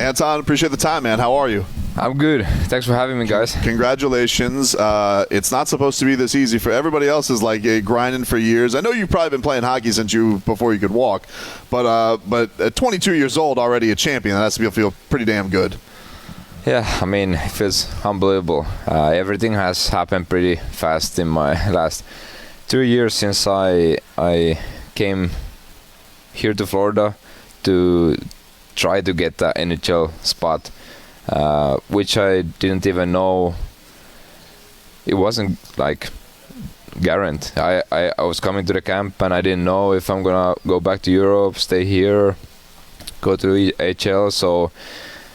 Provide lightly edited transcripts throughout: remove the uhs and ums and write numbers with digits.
Anton, appreciate the time, man. How are you? I'm good. Thanks for having me, guys. Congratulations. It's not supposed to be this easy. For everybody else is like grinding for years. I know you've probably been playing hockey since before you could walk, but at 22 years old, already a champion. That has to feel pretty damn good. Yeah, I mean, it feels unbelievable. Everything has happened pretty fast in my last 2 years since I came here to Florida to try to get the NHL spot, which I didn't even know. It wasn't like guaranteed. I was coming to the camp and I didn't know if I'm gonna go back to Europe, stay here, go to HL. So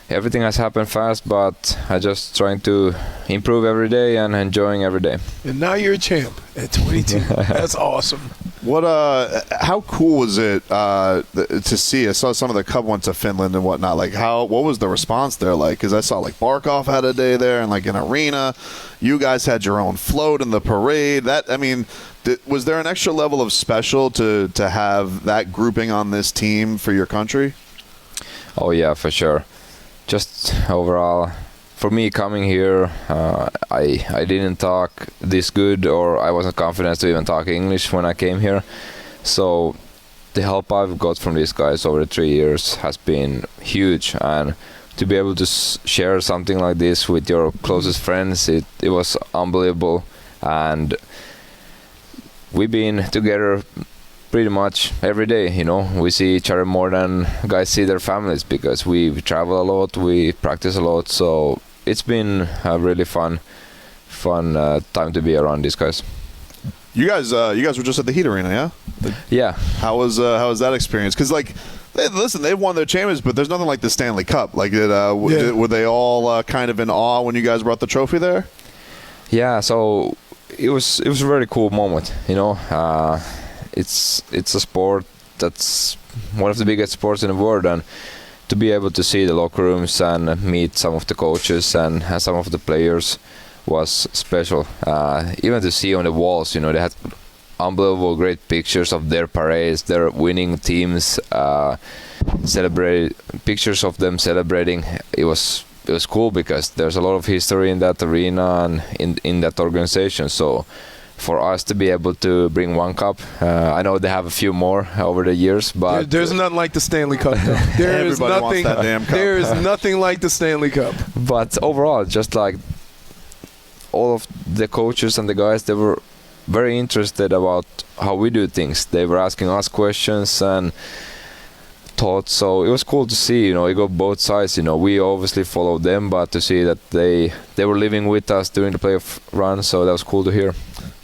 everything has happened fast, but I just trying to improve every day and enjoying every day. And now you're a champ at 22. That's awesome. How cool was it to see? I saw some of the Cup went to Finland and whatnot. Like, what was the response there like? Because I saw like Barkov had a day there and like an arena. You guys had your own float in the parade. Was there an extra level of special to have that grouping on this team for your country? Oh yeah, for sure. Just overall, for me coming here, I didn't talk this good, or I wasn't confident to even talk English when I came here. So the help I've got from these guys over the 3 years has been huge, and to be able to share something like this with your closest friends, it was unbelievable. And we've been together pretty much every day, we see each other more than guys see their families, because we travel a lot, we practice a lot, so it's been a really fun time to be around these guys. You guys were just at the Heat Arena, yeah? Yeah. How was that experience? Because they've won their champions, but there's nothing like the Stanley Cup. Like, were they all kind of in awe when you guys brought the trophy there? Yeah. So it was a very cool moment, It's a sport that's one of the biggest sports in the world, and to be able to see the locker rooms and meet some of the coaches and some of the players was special. Even to see on the walls, they had unbelievable great pictures of their parades, their winning teams, pictures of them celebrating. It was cool because there's a lot of history in that arena and in that organization. So for us to be able to bring one cup, I know they have a few more over the years, but there's nothing like the Stanley Cup. Everybody wants that damn cup. There is nothing like the Stanley Cup. But overall, just like all of the coaches and the guys, they were very interested about how we do things. They were asking us questions and thoughts, so it was cool to see. It got both sides. We obviously followed them, but to see that they were living with us during the playoff run, so that was cool to hear.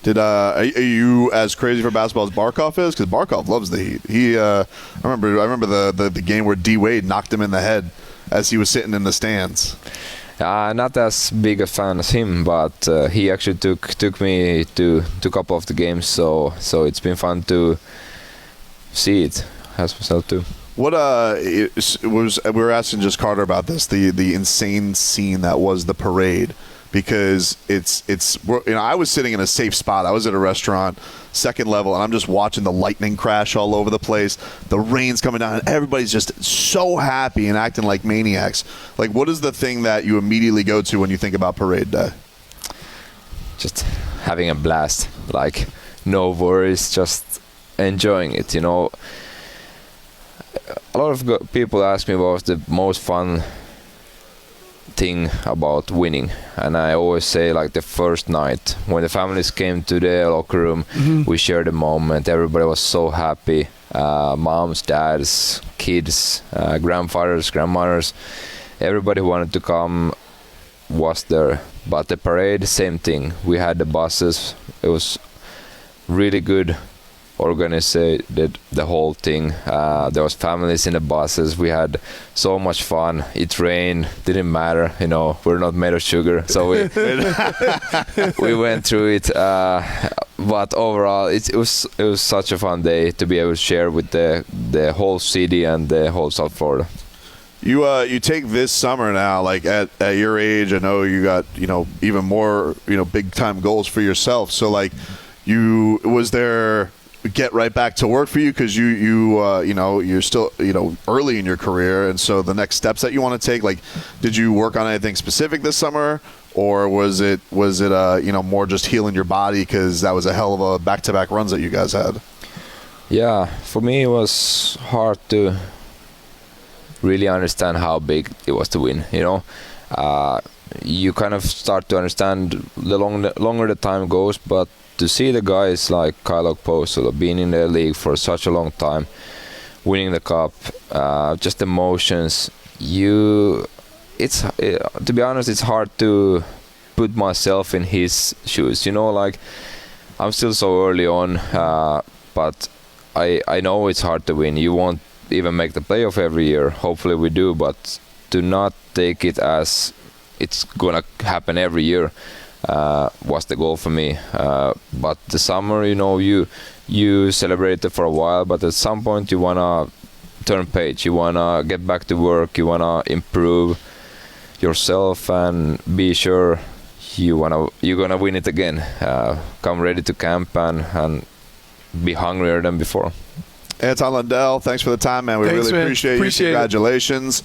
Are you as crazy for basketball as Barkov is? Because Barkov loves the Heat. I remember the game where D Wade knocked him in the head as he was sitting in the stands. Not as big a fan as him, but he actually took me to a couple of the games, so it's been fun to see it as myself too. What we were asking just Carter about this, the insane scene that was the parade. Because I was sitting in a safe spot. I was at a restaurant, second level, and I'm just watching the lightning crash all over the place. The rain's coming down, and everybody's just so happy and acting like maniacs. Like, what is the thing that you immediately go to when you think about parade day? Just having a blast. Like, no worries, just enjoying it. A lot of people ask me what was the most fun thing about winning, and I always say like the first night when the families came to the locker room, we shared a moment. Everybody was so happy, moms, dads, kids, grandfathers, grandmothers, everybody who wanted to come was there. But the parade, same thing. We had the buses. It was really good organized the whole thing. There was families in the buses. We had so much fun. It rained, didn't matter. We're not made of sugar, so we went through it. But overall, it was such a fun day to be able to share with the whole city and the whole South Florida. You take this summer now, like at your age, I know you got even more big time goals for yourself. So like, was there get right back to work for you because you're still early in your career, and so the next steps that you want to take, like, did you work on anything specific this summer, or was it more just healing your body because that was a hell of a back-to-back runs that you guys had? Yeah, for me it was hard to really understand how big it was to win. You kind of start to understand the longer the time goes, but to see the guys like Kyle Okposo being in the league for such a long time, winning the cup, just emotions. To be honest, it's hard to put myself in his shoes. Like, I'm still so early on, but I know it's hard to win. You won't even make the playoff every year. Hopefully we do, but do not take it as it's gonna happen every year. Was the goal for me. But the summer, you celebrate it for a while, but at some point you wanna turn page. You wanna get back to work. You wanna improve yourself and be sure you're gonna win it again. Come ready to camp and be hungrier than before. Anton Lundell, thanks for the time, man. We really appreciate you. Congratulations.